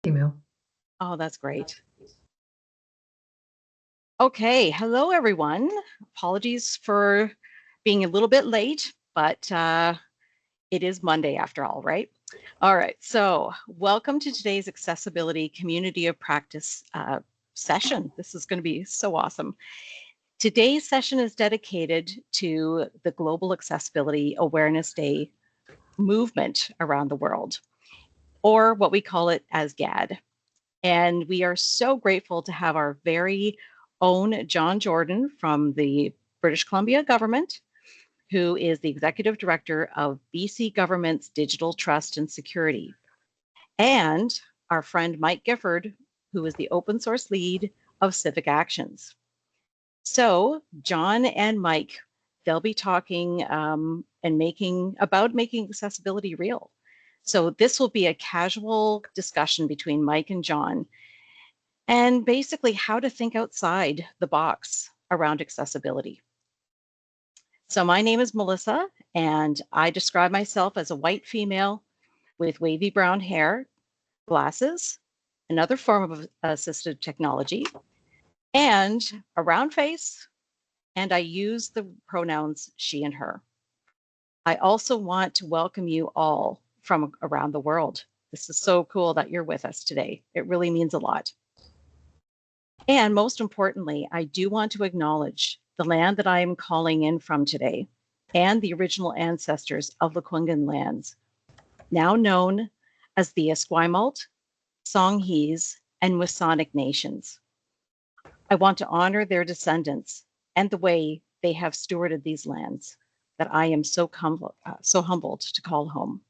Email. Oh, that's great. Okay, hello everyone. Apologies for being a little bit late, but it is Monday after all, right? All right, so welcome to today's Accessibility Community of Practice session. This is going to be so awesome. Today's session is dedicated to the Global Accessibility Awareness Day movement around the world, or what we call it as GAAD. And we are so grateful to have our very own John Jordan from the British Columbia government, who is the executive director of BC Government's Digital Trust and Security, and our friend Mike Gifford, who is the open source lead of CivicActions. So John and Mike, they'll be talking and making accessibility real. So this will be a casual discussion between Mike and John, and basically how to think outside the box around accessibility. So my name is Melissa, and I describe myself as a white female with wavy brown hair, glasses, another form of assistive technology, and a round face, and I use the pronouns she and her. I also want to welcome you all from around the world. This is so cool that you're with us today. It really means a lot. And most importantly, I do want to acknowledge the land that I am calling in from today and the original ancestors of the Lekwungen lands, now known as the Esquimalt, Songhees, and Wisanic nations. I want to honor their descendants and the way they have stewarded these lands that I am so humbled to call home.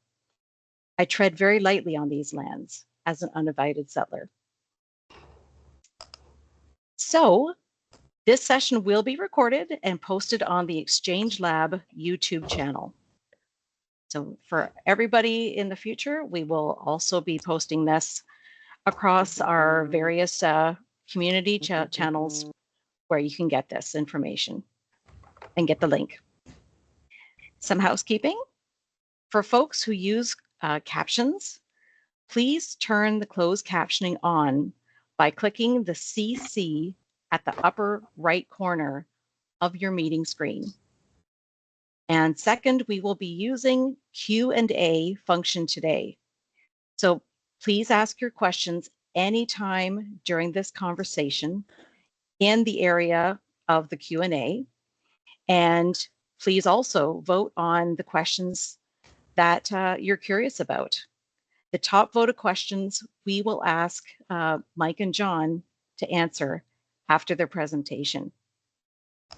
I tread very lightly on these lands as an uninvited settler. So this session will be recorded and posted on the Exchange Lab YouTube channel. So for everybody in the future, we will also be posting this across our various community channels where you can get this information and get the link. Some housekeeping. For folks who use captions, please turn the closed captioning on by clicking the CC at the upper right corner of your meeting screen. And second, we will be using Q&A function today. So please ask your questions anytime during this conversation in the area of the Q&A. And please also vote on the questions that you're curious about. The top voted questions we will ask Mike and John to answer after their presentation.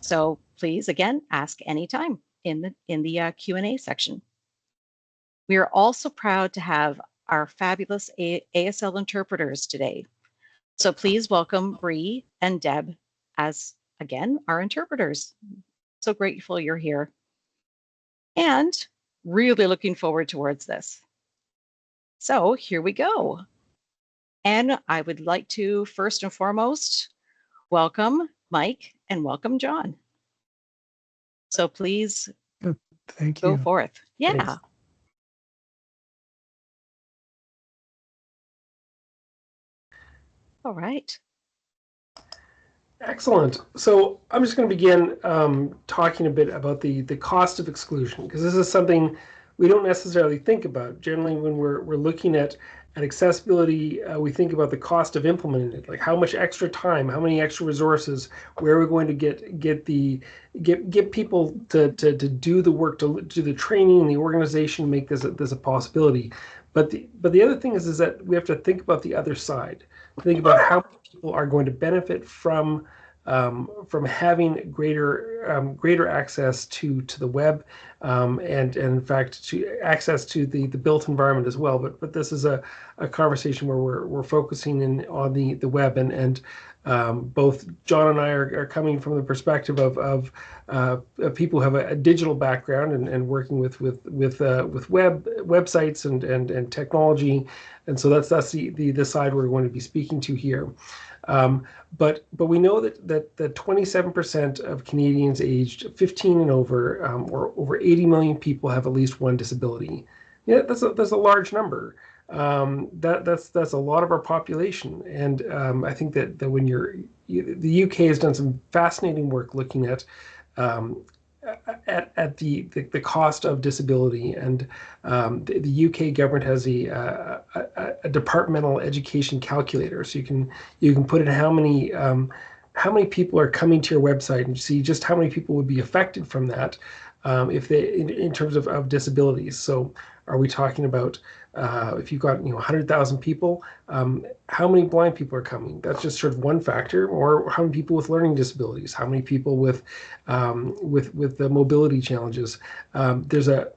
So please, again, ask anytime in the Q&A section. We are also proud to have our fabulous ASL interpreters today. So please welcome Bree and Deb as, again, our interpreters. So grateful you're here. And really looking forward towards this. So here we go. And I would like to, first and foremost, welcome Mike and welcome John. So please Thank you. Go forth. Yeah. Thanks. All right. Excellent. So I'm just going to begin talking a bit about the cost of exclusion, because this is something we don't necessarily think about. Generally, when we're looking at accessibility, we think about the cost of implementing it, like how much extra time, how many extra resources, where are we going to get people to do the work, to do the training and the organization to make this a possibility. But the other thing is that we have to think about the other side. Think about how people are going to benefit from having greater access to the web, and in fact to access to the built environment as well. But this is a conversation where we're focusing on the web, and both John and I are coming from the perspective of people who have a digital background and working with websites and technology, and so that's the side we're going to be speaking to here. But we know that 27% of Canadians aged 15 and over, or over 80 million people, have at least one disability. Yeah, that's a large number. that's a lot of our population. And I think that when the UK has done some fascinating work looking um, at the cost of disability, and the UK government has a departmental education calculator, so you can put in how many people are coming to your website and see just how many people would be affected from that, if they in terms of disabilities. So are we talking about if you've got 100,000 people, how many blind people are coming? That's just sort of one factor. Or how many people with learning disabilities? How many people with the mobility challenges? There's a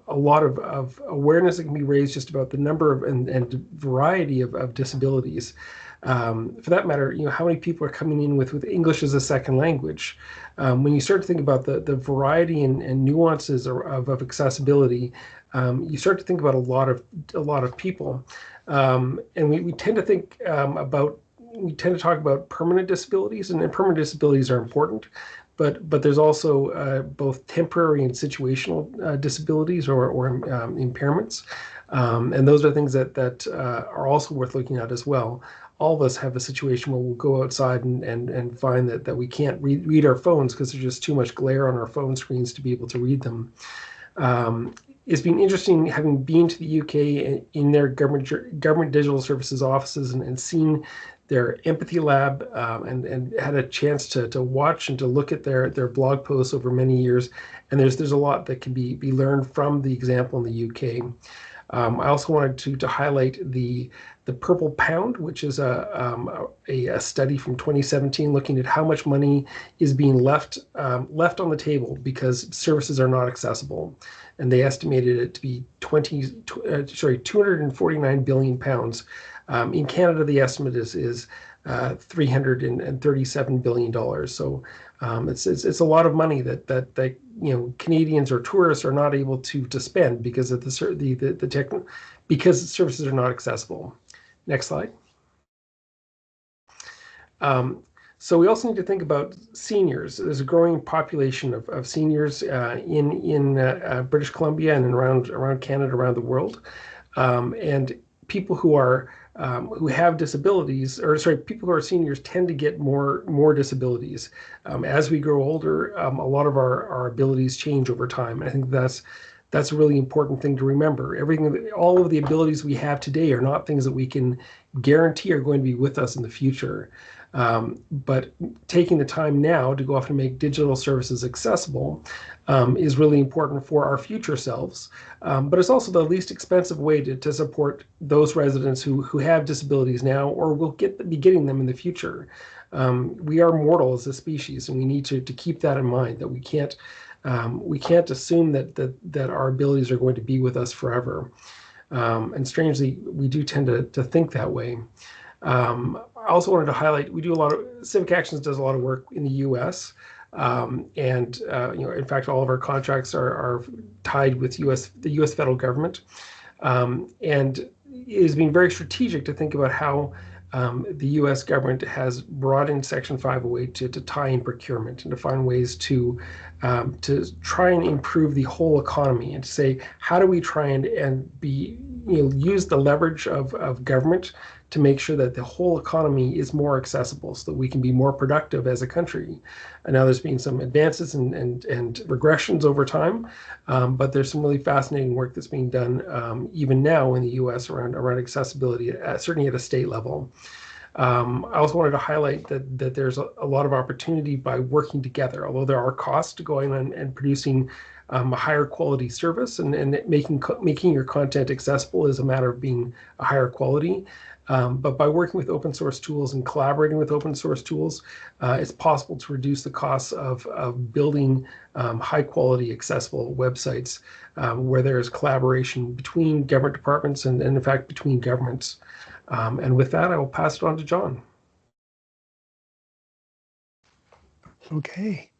lot of awareness that can be raised just about the number of and variety of disabilities. For that matter, how many people are coming in with English as a second language? When you start to think about the variety and nuances of accessibility, you start to think about a lot of people, and we tend to think we tend to talk about permanent disabilities, and permanent disabilities are important, but there's also both temporary and situational disabilities or impairments, and those are things that are also worth looking at as well. All of us have a situation where we'll go outside and find that we can't read our phones because there's just too much glare on our phone screens to be able to read them. It's been interesting having been to the UK in their government digital services offices and seen their empathy lab, and had a chance to watch and to look at their blog posts over many years. And there's a lot that can be learned from the example in the UK. I also wanted to highlight the Purple Pound, which is a study from 2017 looking at how much money is being left on the table because services are not accessible, and they estimated it to be 249 billion pounds. In Canada, the estimate is $337 billion. So it's a lot of money that Canadians or tourists are not able to spend because of because the services are not accessible. Next slide. So we also need to think about seniors. There's a growing population of seniors in British Columbia and around Canada, around the world, and people who have disabilities, people who are seniors tend to get more disabilities. As we grow older, a lot of our abilities change over time. I think that's a really important thing to remember. All of the abilities we have today are not things that we can guarantee are going to be with us in the future. But taking the time now to go off and make digital services accessible is really important for our future selves. But it's also the least expensive way to support those residents who have disabilities now or will be getting them in the future. We are mortal as a species, and we need to keep that in mind, that we can't assume that our abilities are going to be with us forever. And strangely, we do tend to think that way. I also wanted to highlight, CivicActions does a lot of work in the U.S. In fact, all of our contracts are tied with the U.S. federal government. And it has been very strategic to think about how the U.S. government has brought in Section 508 to tie in procurement and to find ways to try and improve the whole economy, and to say, how do we try and use the leverage of government to make sure that the whole economy is more accessible so that we can be more productive as a country. And now there's been some advances and regressions over time, but there's some really fascinating work that's being done even now in the US around accessibility, certainly at a state level. I also wanted to highlight that there's a lot of opportunity by working together, although there are costs to going on and producing a higher quality service, and making your content accessible is a matter of being a higher quality. But by working with open source tools and collaborating with open source tools, it's possible to reduce the costs of building high quality accessible websites where there's collaboration between government departments and in fact between governments. And with that, I will pass it on to John. Okay,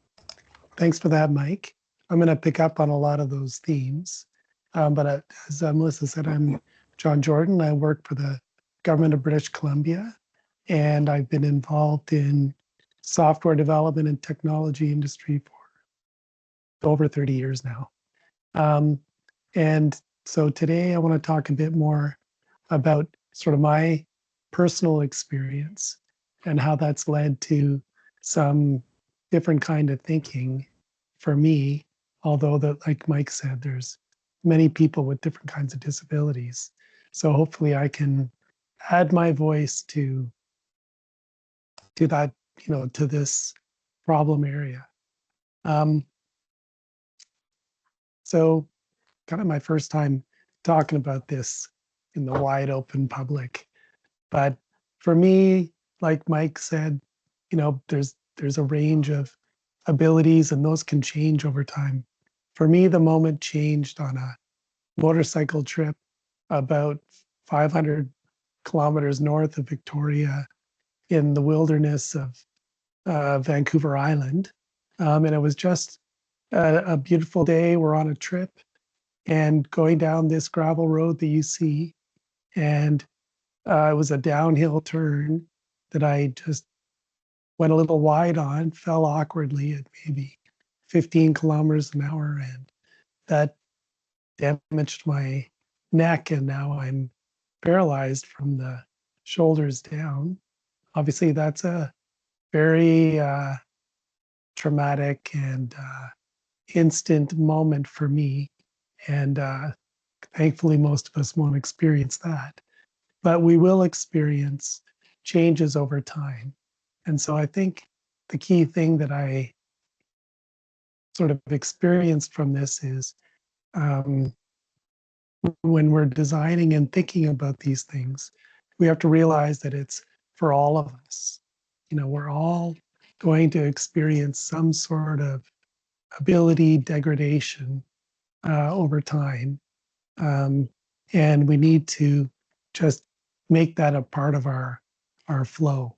thanks for that, Mike. I'm going to pick up on a lot of those themes. But as Melissa said, I'm John Jordan. I work for the Government of British Columbia, and I've been involved in software development and technology industry for over 30 years now. And so today I want to talk a bit more about sort of my personal experience and how that's led to some different kind of thinking for me, although that, like Mike said, there's many people with different kinds of disabilities. So hopefully I can add my voice to that, to this problem area. So kind of my first time talking about this in the wide open public. But for me, like Mike said, there's a range of abilities and those can change over time. For me, the moment changed on a motorcycle trip about 500 kilometers north of Victoria in the wilderness of Vancouver Island. And it was just a beautiful day. We're on a trip and going down this gravel road that you see. And it was a downhill turn that I just went a little wide on, fell awkwardly at maybe 15 kilometers an hour. And that damaged my neck. And now I'm paralyzed from the shoulders down. Obviously, that's a very traumatic and instant moment for me. And thankfully, most of us won't experience that. But we will experience changes over time. And so I think the key thing that I sort of experienced from this is when we're designing and thinking about these things, we have to realize that it's for all of us. We're all going to experience some sort of ability degradation over time. And we need to just make that a part of our flow.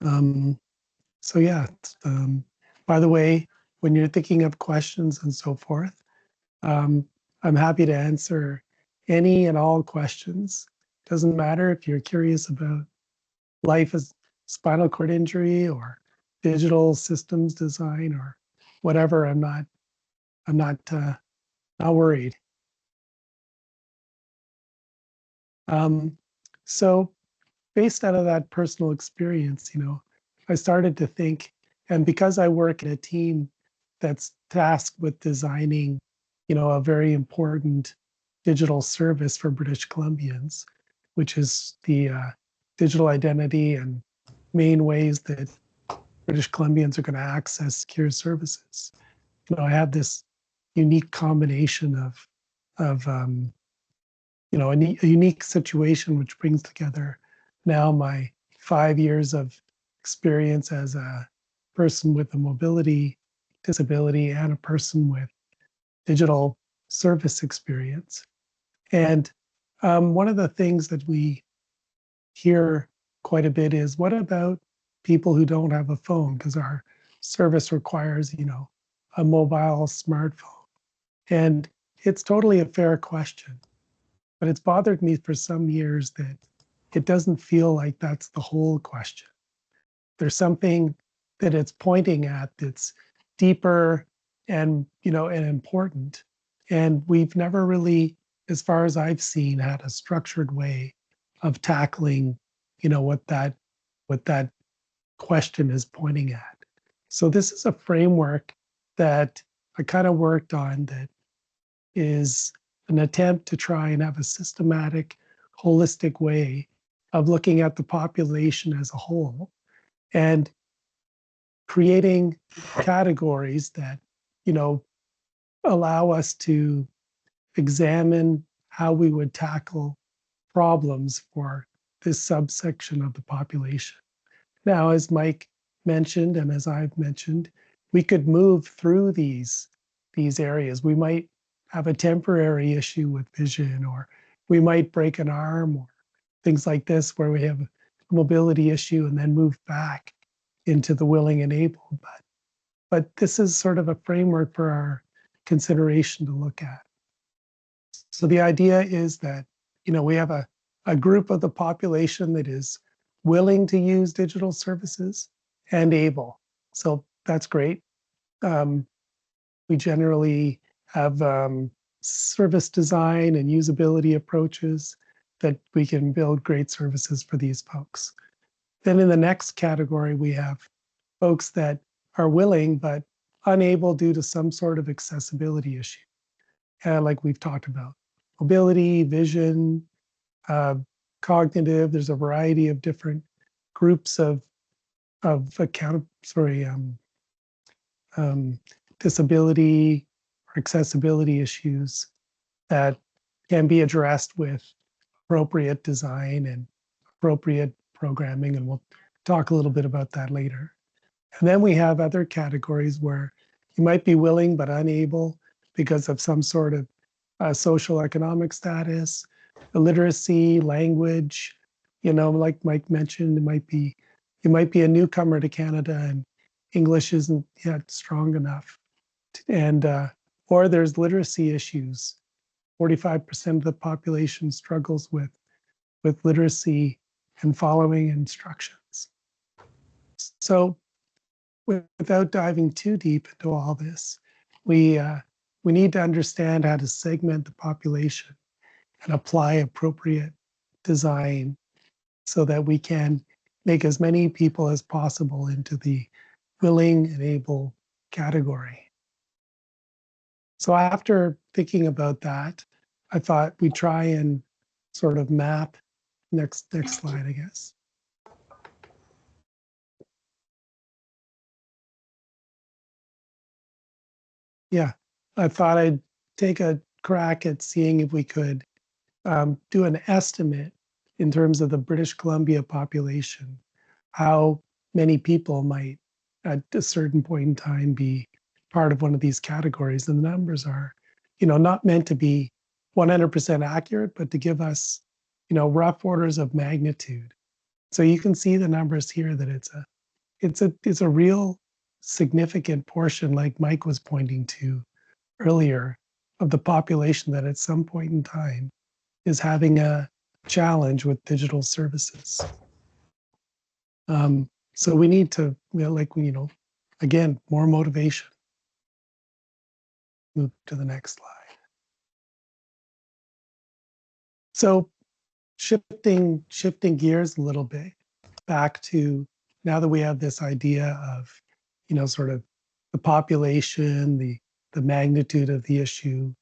So yeah, by the way, when you're thinking of questions and so forth, I'm happy to answer any and all questions. Doesn't matter if you're curious about life as spinal cord injury or digital systems design or whatever. I'm not worried. So based out of that personal experience, I started to think, and because I work in a team that's tasked with designing, a very important digital service for British Columbians, which is the digital identity and main ways that British Columbians are going to access secure services. I have this unique combination of a unique situation which brings together now my 5 years of experience as a person with a mobility disability and a person with digital service experience. And one of the things that we hear quite a bit is, what about people who don't have a phone? Because our service requires, a mobile smartphone. And it's totally a fair question. But it's bothered me for some years that it doesn't feel like that's the whole question. There's something that it's pointing at that's deeper and and important. And we've never really, as far as I've seen, had a structured way of tackling, what that question is pointing at. So this is a framework that I kind of worked on that is an attempt to try and have a systematic, holistic way of looking at the population as a whole and creating categories that, allow us to examine how we would tackle problems for this subsection of the population. Now, as Mike mentioned, and as I've mentioned, we could move through these areas. We might have a temporary issue with vision, or we might break an arm, or things like this, where we have a mobility issue and then move back into the willing and able. But this is sort of a framework for our consideration to look at. So the idea is that, we have a group of the population that is willing to use digital services and able. So that's great. We generally have service design and usability approaches that we can build great services for these folks. Then in the next category, we have folks that are willing but unable due to some sort of accessibility issue, like we've talked about. Mobility, vision, cognitive, there's a variety of different groups of disability or accessibility issues that can be addressed with appropriate design and appropriate programming, and we'll talk a little bit about that later. And then we have other categories where you might be willing but unable because of some sort of social economic status, illiteracy, language. Like Mike mentioned, you might be a newcomer to Canada and English isn't yet strong enough, and or there's literacy issues. 45% of the population struggles with literacy and following instructions. So without diving too deep into all this, we need to understand how to segment the population and apply appropriate design so that we can make as many people as possible into the willing and able category. So after thinking about that, I thought we'd try and sort of map, next slide, I guess. Yeah, I thought I'd take a crack at seeing if we could do an estimate in terms of the British Columbia population, how many people might at a certain point in time be part of one of these categories. And the numbers are, not meant to be 100% accurate, but to give us, rough orders of magnitude. So you can see the numbers here that it's a real significant portion, like Mike was pointing to earlier, of the population that at some point in time is having a challenge with digital services. So we need to, again, more motivation. Move to the next slide. So shifting gears a little bit back to now that we have this idea of, sort of the population, the magnitude of the issue,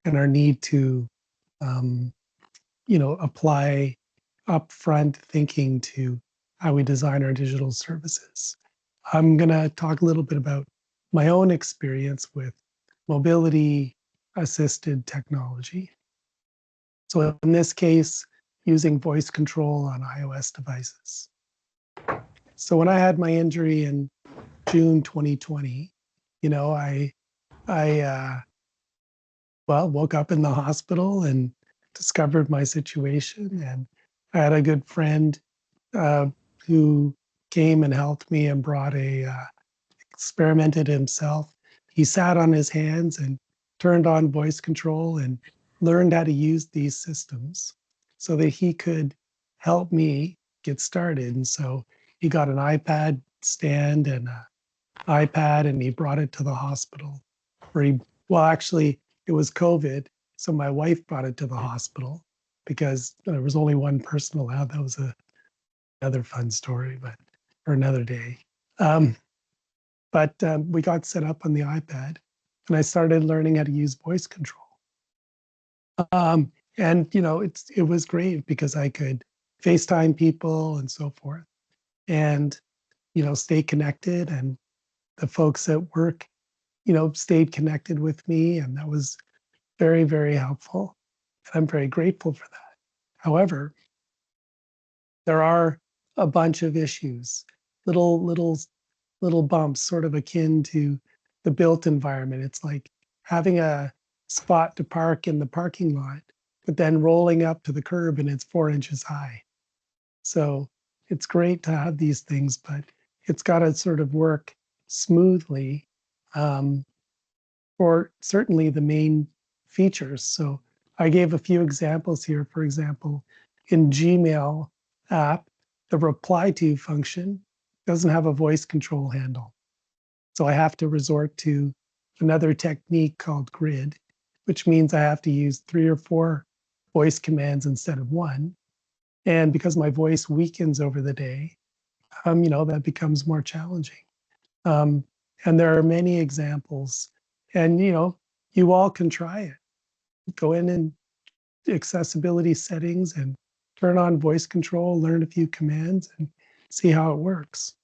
and our need to, apply upfront thinking to how we design our digital services. I'm going to talk a little bit about my own experience with mobility assisted technology. So in this case, using voice control on iOS devices. So when I had my injury in June 2020, I woke up in the hospital and discovered my situation. And I had a good friend who came and helped me and brought experimented himself. He sat on his hands and turned on voice control and learned how to use these systems so that he could help me get started. And so he got an iPad stand and an iPad, and he brought it to the hospital where actually it was COVID. So my wife brought it to the hospital because there was only one person allowed. That was another fun story, but for another day. But we got set up on the iPad and I started learning how to use voice control. And it was great because I could FaceTime people and so forth, and stay connected. And the folks at work, stayed connected with me, and that was very, very helpful. And I'm very grateful for that. However, there are a bunch of issues, little bumps, sort of akin to the built environment. It's like having a spot to park in the parking lot, but then rolling up to the curb and it's 4 inches high. So it's great to have these things, but it's got to sort of work smoothly for certainly the main features. So I gave a few examples here. For example, in Gmail app, the reply to function doesn't have a voice control handle. So I have to resort to another technique called grid, which means I have to use 3 or 4 voice commands instead of one. And because my voice weakens over the day, that becomes more challenging. And there are many examples. And, you all can try it. Go in and accessibility settings and turn on voice control, learn a few commands, and see how it works.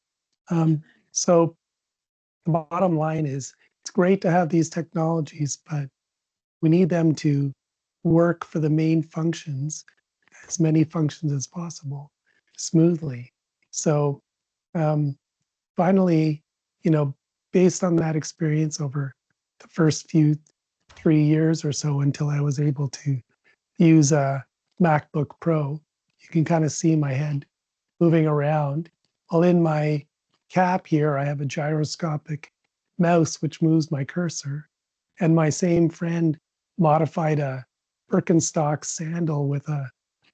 So the bottom line is it's great to have these technologies, but we need them to work for the main functions, as many functions as possible, smoothly. So finally, based on that experience over the first 3 years or so until I was able to use a MacBook Pro, you can kind of see my head moving around. Well, in my cap here, I have a gyroscopic mouse which moves my cursor. And my same friend modified a Birkenstock sandal with a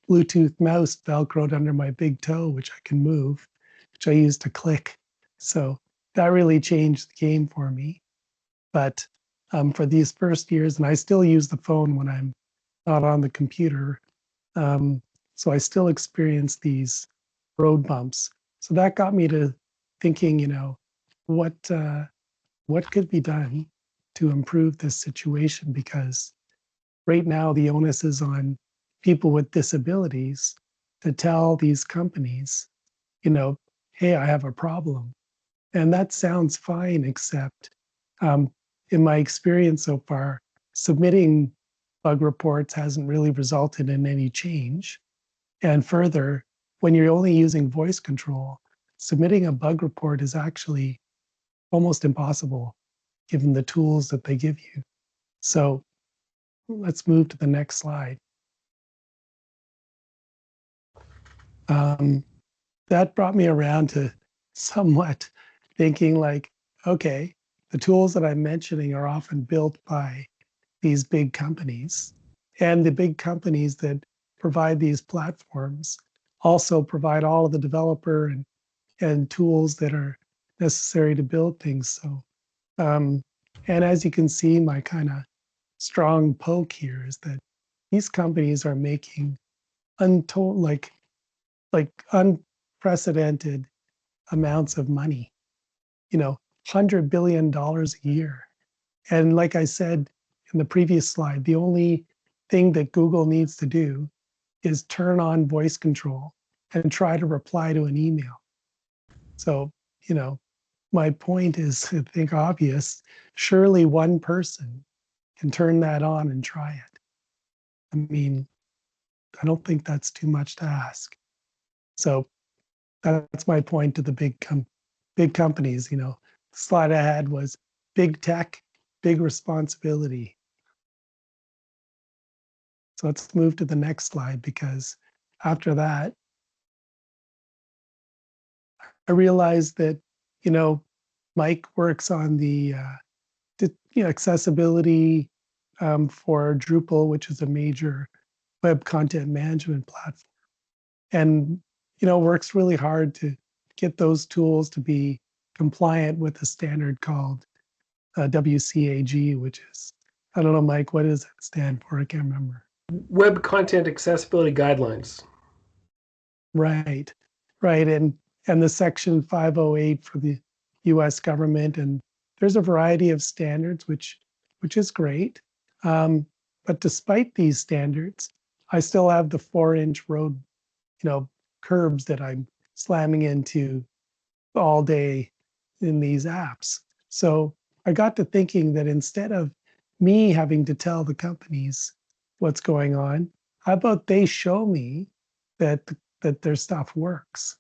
Bluetooth mouse velcroed under my big toe, which I can move, which I use to click. So that really changed the game for me. But for these first years, and I still use the phone when I'm not on the computer, so I still experience these road bumps. So that got me to thinking, what could be done to improve this situation? Because right now the onus is on people with disabilities to tell these companies, hey, I have a problem. And that sounds fine, except in my experience so far, submitting bug reports hasn't really resulted in any change. And further, when you're only using voice control, submitting a bug report is actually almost impossible given the tools that they give you. So let's move to the next slide. That brought me around to somewhat thinking like, okay, the tools that I'm mentioning are often built by these big companies. And the big companies that provide these platforms also provide all of the developer and tools that are necessary to build things. So, and as you can see, my kind of strong poke here is that these companies are making untold, like unprecedented amounts of money, $100 billion a year. And like I said in the previous slide, the only thing that Google needs to do is turn on voice control and try to reply to an email. So, my point is, I think, obvious. Surely one person can turn that on and try it. I mean, I don't think that's too much to ask. So that's my point to the big companies. The slide I had was big tech, big responsibility. So let's move to the next slide, because after that, I realized that, Mike works on the accessibility for Drupal, which is a major web content management platform, and works really hard to get those tools to be compliant with a standard called WCAG, which is, I don't know, Mike, what does it stand for? I can't remember. Web Content Accessibility Guidelines. Right. And the Section 508 for the U.S. government, and there's a variety of standards, which is great. But despite these standards, I still have the 4-inch road, curbs that I'm slamming into all day in these apps. So I got to thinking that instead of me having to tell the companies what's going on, how about they show me that their stuff works?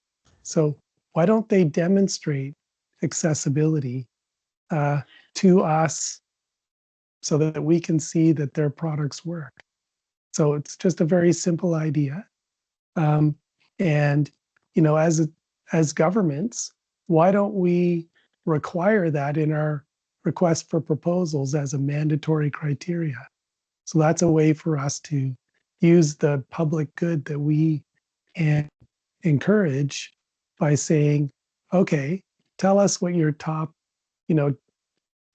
So why don't they demonstrate accessibility to us so that we can see that their products work? So it's just a very simple idea. And as governments, why don't we require that in our request for proposals as a mandatory criteria? So that's a way for us to use the public good that we encourage by saying, okay, tell us what your top, the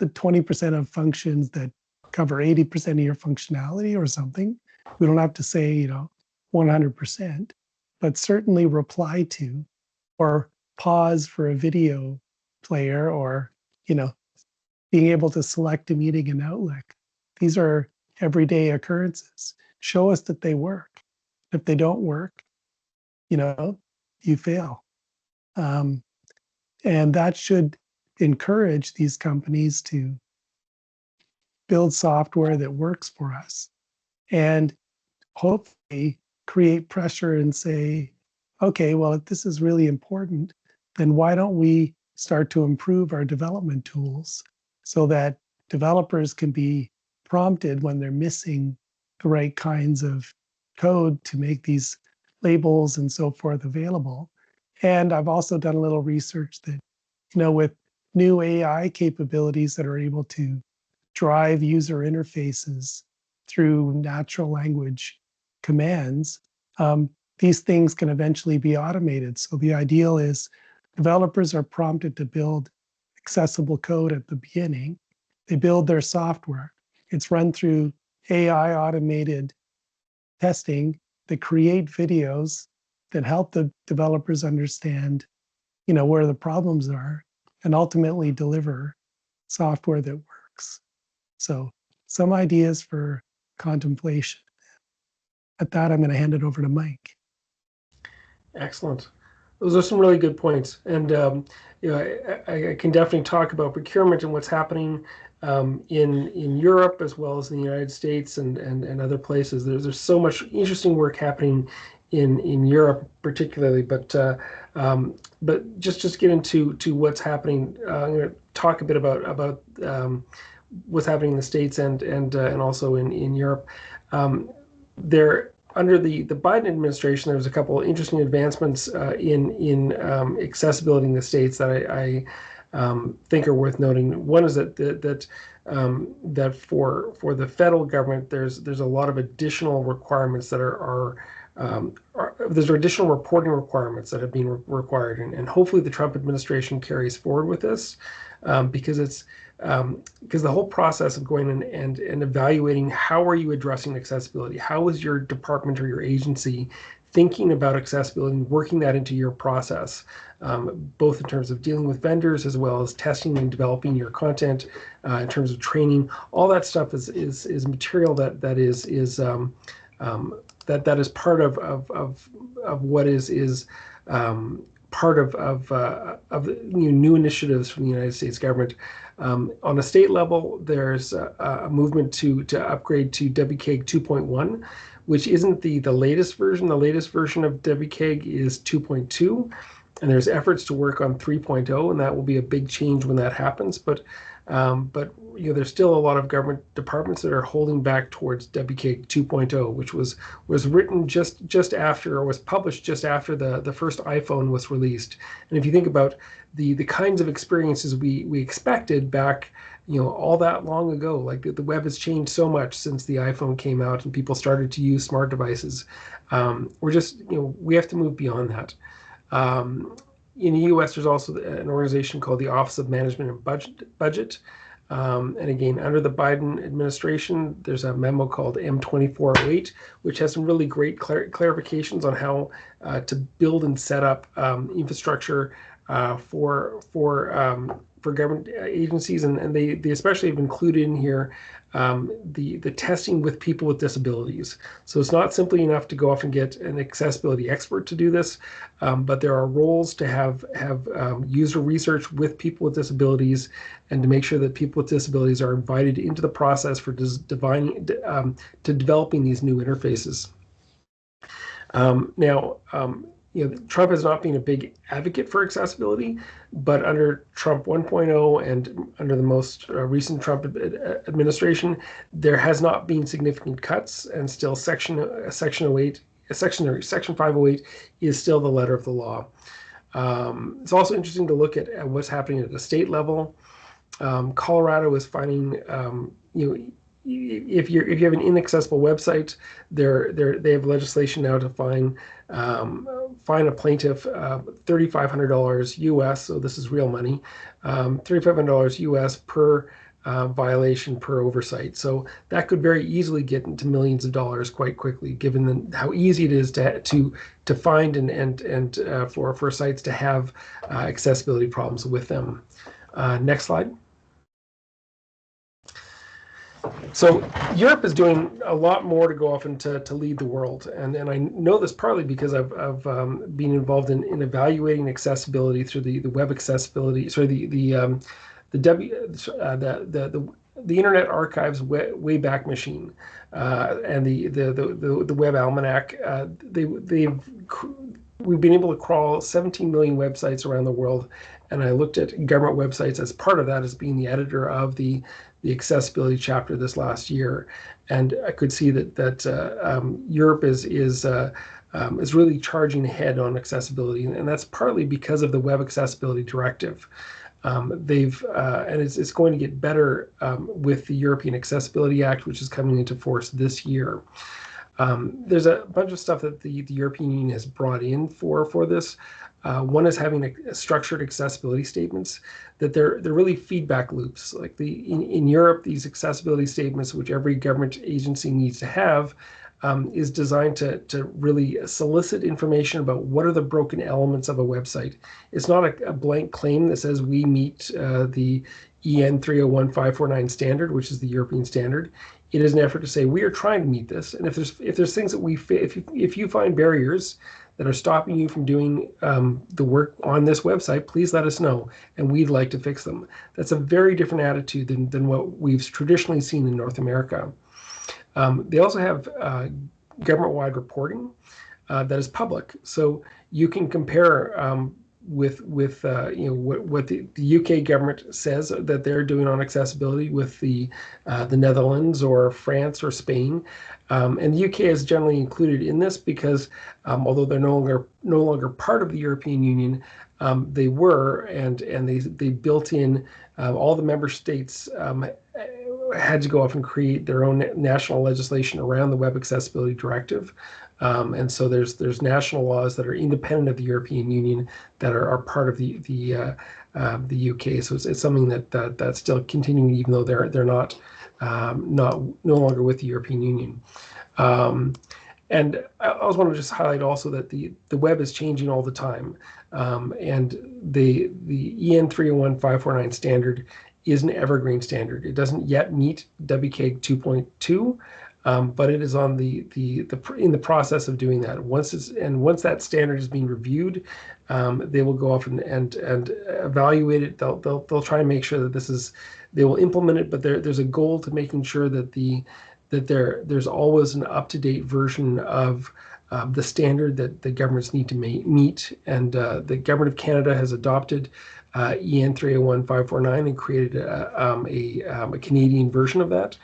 20% of functions that cover 80% of your functionality or something. We don't have to say, 100%, but certainly reply to or pause for a video player or, being able to select a meeting in Outlook. These are everyday occurrences. Show us that they work. If they don't work, you fail. And that should encourage these companies to build software that works for us and hopefully create pressure and say, okay, well, if this is really important, then why don't we start to improve our development tools so that developers can be prompted when they're missing the right kinds of code to make these labels and so forth available. And I've also done a little research that, with new AI capabilities that are able to drive user interfaces through natural language commands, these things can eventually be automated. So the ideal is developers are prompted to build accessible code at the beginning. They build their software. It's run through AI automated testing that create videos that help the developers understand, where the problems are and ultimately deliver software that works. So some ideas for contemplation. At that, I'm going to hand it over to Mike. Excellent. Those are some really good points. And, I can definitely talk about procurement and what's happening in Europe as well as in the United States and other places. There's so much interesting work happening in Europe particularly, but just get into what's happening. I'm going to talk a bit about what's happening in the States and also in Europe. Under the Biden administration, there was a couple of interesting advancements in accessibility in the States that I think are worth noting. One is that for the federal government, there's a lot of additional requirements that there's additional reporting requirements that have been required, and hopefully the Trump administration carries forward with this because the whole process of going and evaluating how are you addressing accessibility, how is your department or your agency thinking about accessibility and working that into your process, both in terms of dealing with vendors as well as testing and developing your content, in terms of training. All that stuff is material that is part of what is part of new initiatives from the United States government. On a state level, there's a movement to upgrade to WCAG 2.1, which isn't the latest version. The latest version of WCAG is 2.2, and there's efforts to work on 3.0, and that will be a big change when that happens. But there's still a lot of government departments that are holding back towards WCAG 2.0, which was written just after, or was published just after the first iPhone was released. And if you think about the kinds of experiences we expected back, all that long ago, like the web has changed so much since the iPhone came out and people started to use smart devices. We have to move beyond that. In the U.S., there's also an organization called the Office of Management and Budget. And again, under the Biden administration, there's a memo called M2408, which has some really great clarifications on how to build and set up infrastructure for government agencies, and they especially have included in here the testing with people with disabilities. So it's not simply enough to go off and get an accessibility expert to do this, but there are roles to have user research with people with disabilities, and to make sure that people with disabilities are invited into the process for developing these new interfaces. Trump has not been a big advocate for accessibility, but under Trump 1.0 and under the most recent Trump administration, there has not been significant cuts, and still Section 508 is still the letter of the law. It's also interesting to look at what's happening at the state level. Colorado is finding, if you have an inaccessible website, they have legislation now to fine a plaintiff $3,500 US. So this is real money, $3,500 US per violation per oversight. So that could very easily get into millions of dollars quite quickly, given how easy it is to find and for sites to have accessibility problems with them. Next slide. So Europe is doing a lot more to go off and to lead the world, and I know this partly because I've been involved in evaluating accessibility through the web accessibility, sorry, the Internet Archive's Wayback Machine and the Web Almanac. We've been able to crawl 17 million websites around the world, and I looked at government websites as part of that, as being the editor of the accessibility chapter this last year, and I could see that Europe is really charging ahead on accessibility, and that's partly because of the Web Accessibility Directive. And it's going to get better with the European Accessibility Act, which is coming into force this year. There's a bunch of stuff that the European Union has brought in for this. One is having a structured accessibility statements, that they're really feedback loops. Like in Europe, these accessibility statements, which every government agency needs to have, is designed to really solicit information about what are the broken elements of a website. It's not a blank claim that says we meet the EN 301549 standard, which is the European standard. It is an effort to say we are trying to meet this, and if there's things that if you find barriers that are stopping you from doing the work on this website, please let us know, and we'd like to fix them. That's a very different attitude than what we've traditionally seen in North America. They also have government-wide reporting that is public, so you can compare with what the UK government says that they're doing on accessibility with the Netherlands or France or Spain, and the UK is generally included in this because although they're no longer part of the European Union, they were, and they built in all the member states had to go off and create their own national legislation around the Web Accessibility Directive. And so there's national laws that are independent of the European Union that are part of the UK. So it's something that's still continuing, even though they're no longer with the European Union. And I also want to just highlight also that the web is changing all the time, and the EN 301549 standard is an evergreen standard. It doesn't yet meet WCAG 2.2. But it is on in the process of doing that. Once that standard is being reviewed, they will go off and evaluate it. They'll try and make sure that they will implement it. But there's a goal to making sure that there's always an up-to-date version of the standard that the governments need to meet. And the government of Canada has adopted EN 301549 and created a Canadian version of that.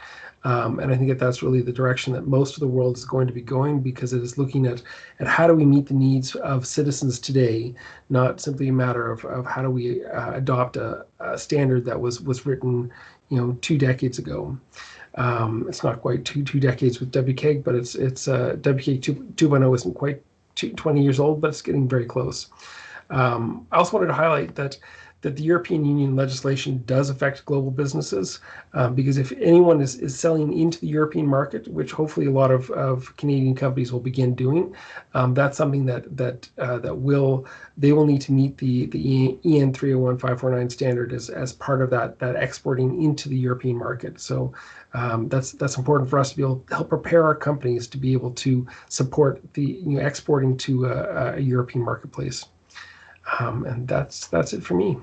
And I think that's really the direction that most of the world is going to be going, because it is looking at how do we meet the needs of citizens today, not simply a matter of how do we adopt a standard that was written 2 decades ago. It's not quite two decades with WCAG, but it's WCAG 2.0 isn't quite 20 years old, but it's getting very close. I also wanted to highlight that the European Union legislation does affect global businesses, because if anyone is selling into the European market, which hopefully a lot of Canadian companies will begin doing, that's something that they will need to meet the EN 301549 standard as part of that exporting into the European market. So that's important for us to be able to help prepare our companies to be able to support the exporting to a European marketplace. And that's it for me.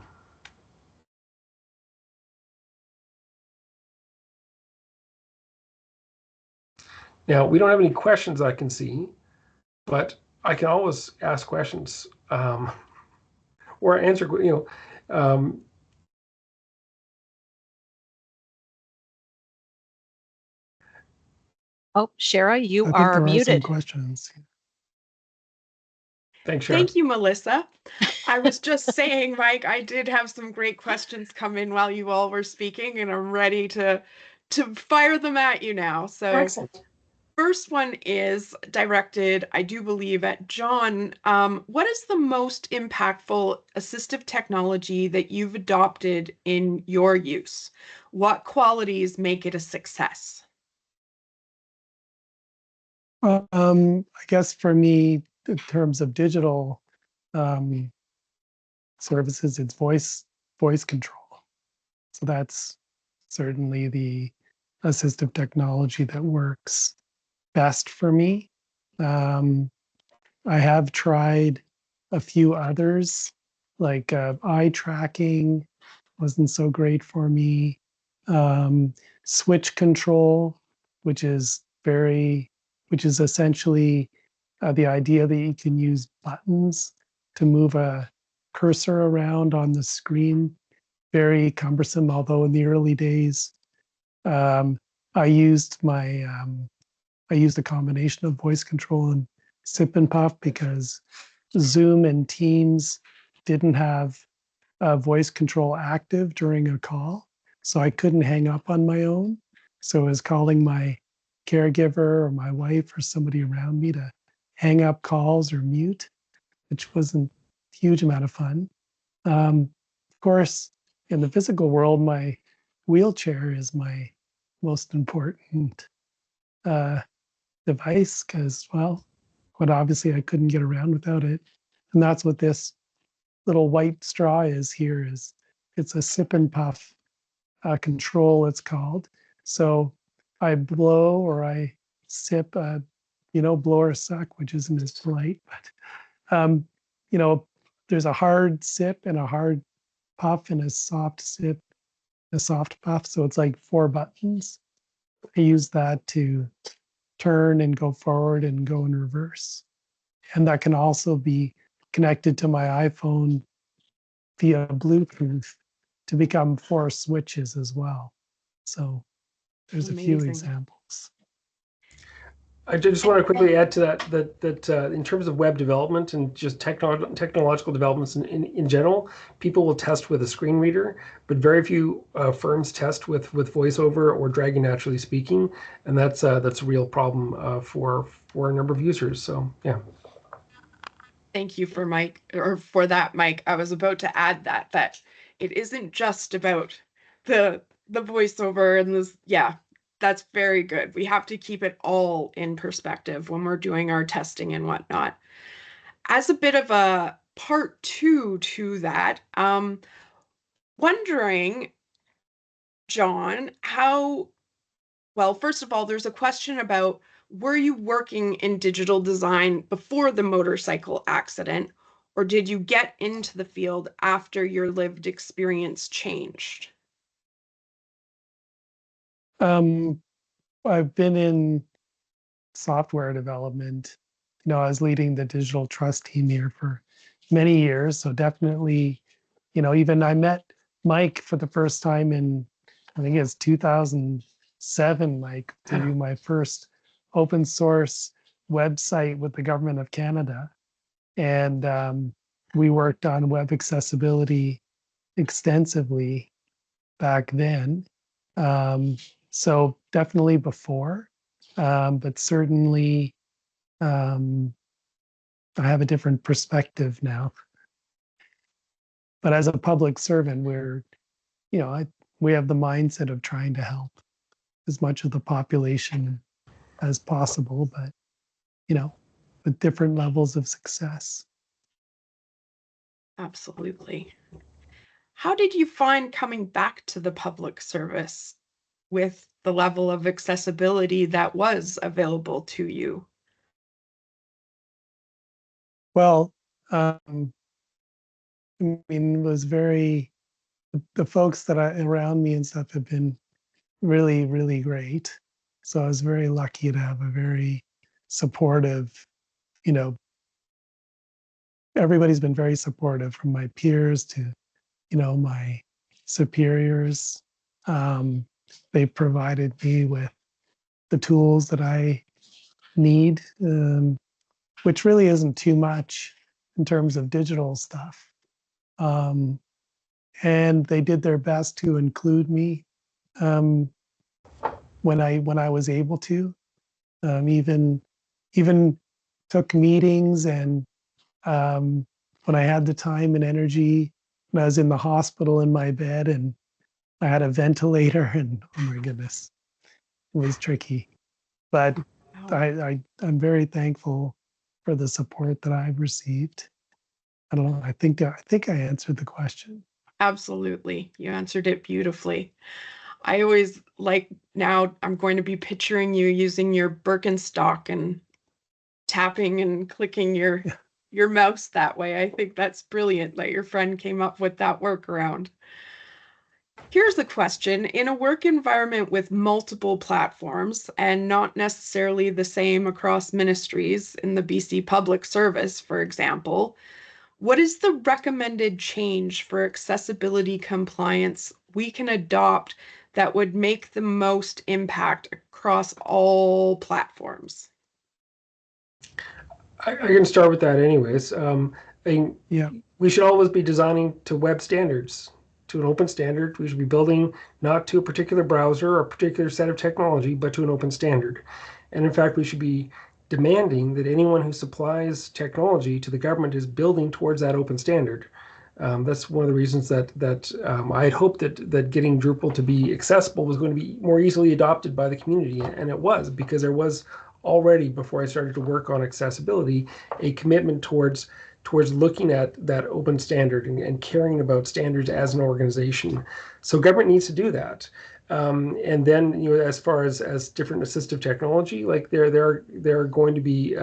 Now, we don't have any questions I can see, but I can always ask questions or answer, Oh, Shara, you I think are there are some muted. questions. Thanks, Shara. Thank you, Melissa. I was just saying, Mike, I did have some great questions come in while you all were speaking, and I'm ready to fire them at you now. So Excellent. first one is directed, I do believe, at John. What is the most impactful assistive technology that you've adopted in your use? What qualities make it a success? I guess for me, in terms of digital um, services, it's voice control. So that's certainly the assistive technology that works best for me. I have tried a few others, like eye tracking wasn't so great for me. Switch control, which is essentially the idea that you can use buttons to move a cursor around on the screen. Very cumbersome, although in the early days, um, I used I used a combination of voice control and sip and puff because Zoom and Teams didn't have voice control active during a call. So I couldn't hang up on my own. So I was calling my caregiver or my wife or somebody around me to hang up calls or mute, which wasn't a huge amount of fun. Of course, in the physical world, my wheelchair is my most important device because, well, but obviously I couldn't get around without it. And that's what this little white straw is here. Is it's a sip and puff control, it's called. So I blow or I sip, blow or suck, which isn't as polite, but there's a hard sip and a hard puff and a soft sip, a soft puff. So it's like 4 buttons. I use that to turn and go forward and go in reverse. And that can also be connected to my iPhone via Bluetooth to become 4 switches as well. So there's a few examples. I just want to quickly add to that in terms of web development and just technological developments in general, people will test with a screen reader, but very few firms test with voiceover or Dragon Naturally Speaking, and that's a real problem for a number of users. So yeah. Thank you for that, Mike. I was about to add that it isn't just about the voiceover and this. Yeah, that's very good. We have to keep it all in perspective when we're doing our testing and whatnot. As a bit of a part 2 to that, wondering, John, well, first of all, there's a question about, were you working in digital design before the motorcycle accident, or did you get into the field after your lived experience changed? I've been in software development. I was leading the digital trust team here for many years. So definitely, even I met Mike for the first time in, I think it's 2007, Mike, to do my first open source website with the government of Canada. And we worked on web accessibility extensively back then. So definitely before, but certainly I have a different perspective now. But as a public servant, we have the mindset of trying to help as much of the population as possible, but with different levels of success. Absolutely. How did you find coming back to the public service with the level of accessibility that was available to you? Well, I mean, it was the folks that are around me and stuff have been really, really great. So I was very lucky to have a very supportive, everybody's been very supportive, from my peers to, my superiors. They provided me with the tools that I need, which really isn't too much in terms of digital stuff. And they did their best to include me when I was able to. Even took meetings, and when I had the time and energy, when I was in the hospital in my bed and I had a ventilator, and oh my goodness, it was tricky. But Wow. I'm very thankful for the support that I've received. I don't know. I think I answered the question. Absolutely. You answered it beautifully. I always like now I'm going to be picturing you using your Birkenstock and tapping and clicking your mouse that way. I think that's brilliant that your friend came up with that workaround. Here's the question. In a work environment with multiple platforms and not necessarily the same across ministries in the BC Public Service, for example, what is the recommended change for accessibility compliance we can adopt that would make the most impact across all platforms? I can start with that anyways. Yeah. We should always be designing to web standards, to an open standard. We should be building not to a particular browser or a particular set of technology, but to an open standard. And in fact, we should be demanding that anyone who supplies technology to the government is building towards that open standard. That's one of the reasons that I had hoped that getting Drupal to be accessible was going to be more easily adopted by the community, and it was, because there was already, before I started to work on accessibility, a commitment towards looking at that open standard and caring about standards as an organization. So government needs to do that. And then, as far as different assistive technology, like there are going to be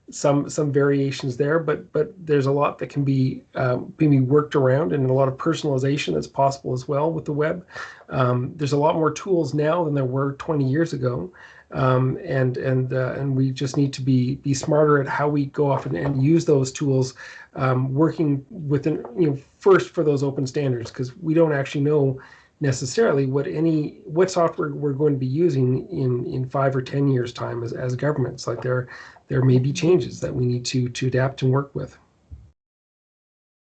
some variations there, but there's a lot that can be worked around, and a lot of personalization that's possible as well with the web. There's a lot more tools now than there were 20 years ago. And we just need to be smarter at how we go off and use those tools, working within, first for those open standards, because we don't actually know necessarily what software we're going to be using in 5 or 10 years time as governments. Like there may be changes that we need to adapt and work with.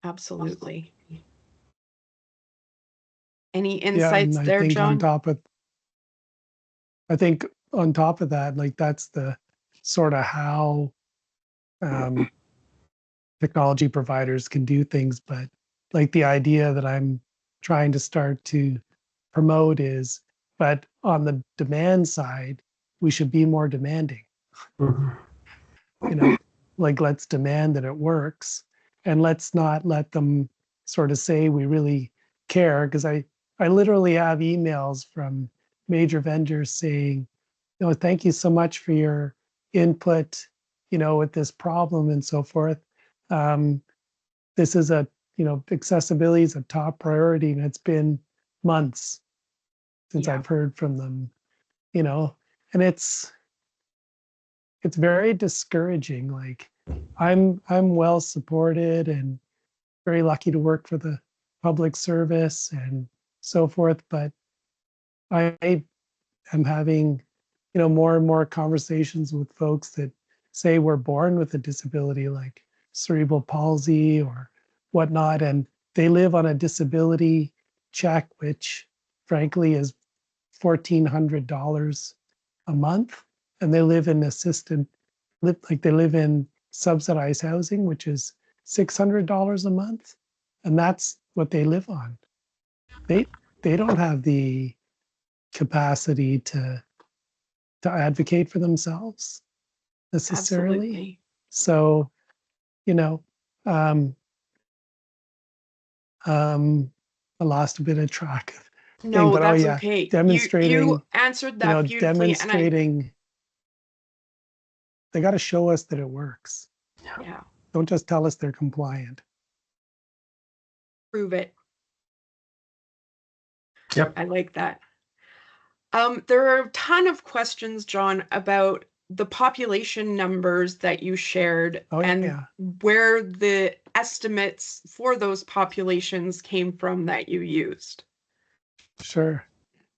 Absolutely. Any Yeah, and insights there, John? I think on top of that, like that's the sort of how technology providers can do things. But like the idea that I'm trying to start to promote is, but on the demand side, we should be more demanding. Mm-hmm. Like let's demand that it works, and let's not let them sort of say we really care. Because I literally have emails from major vendors saying, thank you so much for your input, with this problem and so forth. This is accessibility is a top priority, and it's been months since I've heard from them, and it's very discouraging. Like I'm well supported and very lucky to work for the public service and so forth, but I am having more and more conversations with folks that say we're born with a disability like cerebral palsy or whatnot, and they live on a disability check, which frankly is $1,400 a month, and they live in they live in subsidized housing, which is $600 a month, and that's what they live on. They don't have the capacity to advocate for themselves necessarily. Absolutely. So, um, I lost a bit of track of thing, No, but that's okay. You answered that beautifully, demonstrating. They got to show us that it works. Yeah, Don't just tell us they're compliant. prove it. Yep. I like that. There are a ton of questions, John, about the population numbers that you shared and where the estimates for those populations came from that you used. Sure.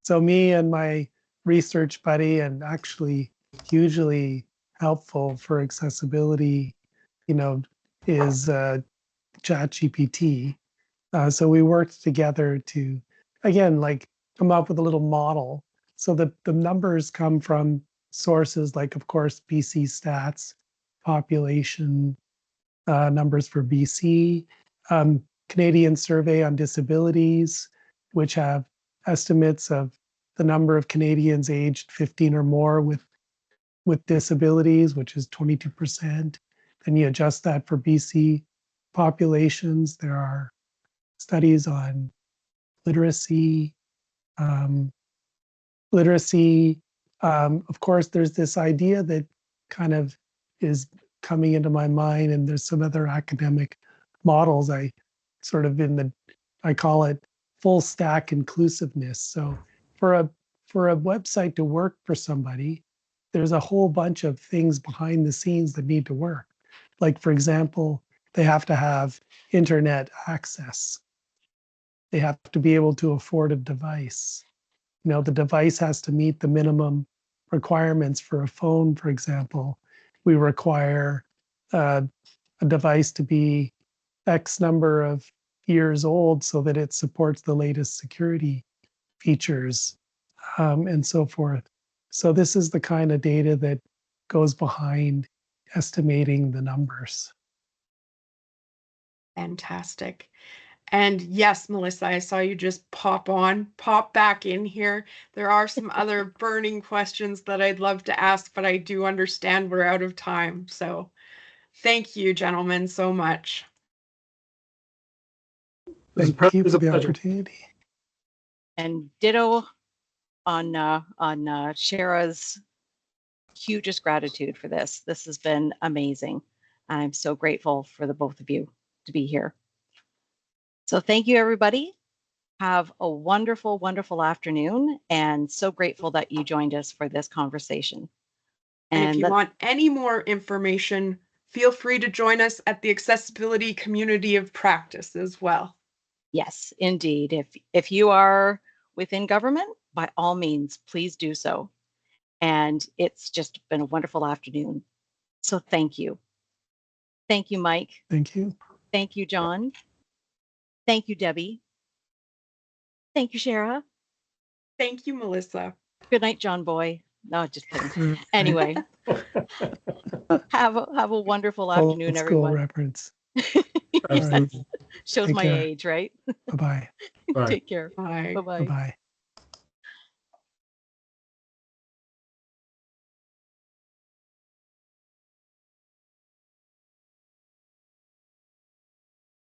So me and my research buddy, and actually hugely helpful for accessibility, is ChatGPT. So we worked together to, again, like come up with a little model. So the numbers come from sources like, of course, BC Stats, population numbers for BC, Canadian Survey on Disabilities, which have estimates of the number of Canadians aged 15 or more with disabilities, which is 22%. Then you adjust that for BC populations. There are studies on literacy. Of course, there's this idea that kind of is coming into my mind, and there's some other academic models. I call it full stack inclusiveness. So for a website to work for somebody, there's a whole bunch of things behind the scenes that need to work. Like, for example, they have to have internet access. They have to be able to afford a device. You know, the device has to meet the minimum requirements for a phone, for example. We require a device to be X number of years old so that it supports the latest security features, and so forth. So this is the kind of data that goes behind estimating the numbers. Fantastic. And yes, Melissa, I saw you just pop back in here. There are some other burning questions that I'd love to ask, but I do understand we're out of time. So thank you, gentlemen, so much. Thank you for the opportunity. And ditto on Shara's hugest gratitude for this. This has been amazing. I'm so grateful for the both of you to be here. So thank you, everybody. Have a wonderful, wonderful afternoon, and so grateful that you joined us for this conversation. And if you want any more information, feel free to join us at the Accessibility Community of Practice as well. Yes, indeed. If you are within government, by all means, please do so. And it's just been a wonderful afternoon. So thank you. Thank you, Mike. Thank you. Thank you, John. Thank you, Debbie. Thank you, Shara. Thank you, Melissa. Good night, John Boy. No, just kidding. Anyway, have a wonderful afternoon, everyone. Reference. Yes. Right. Shows Take my care. age, right? Bye-bye. Bye. Take care. Bye. Bye-bye. Bye-bye.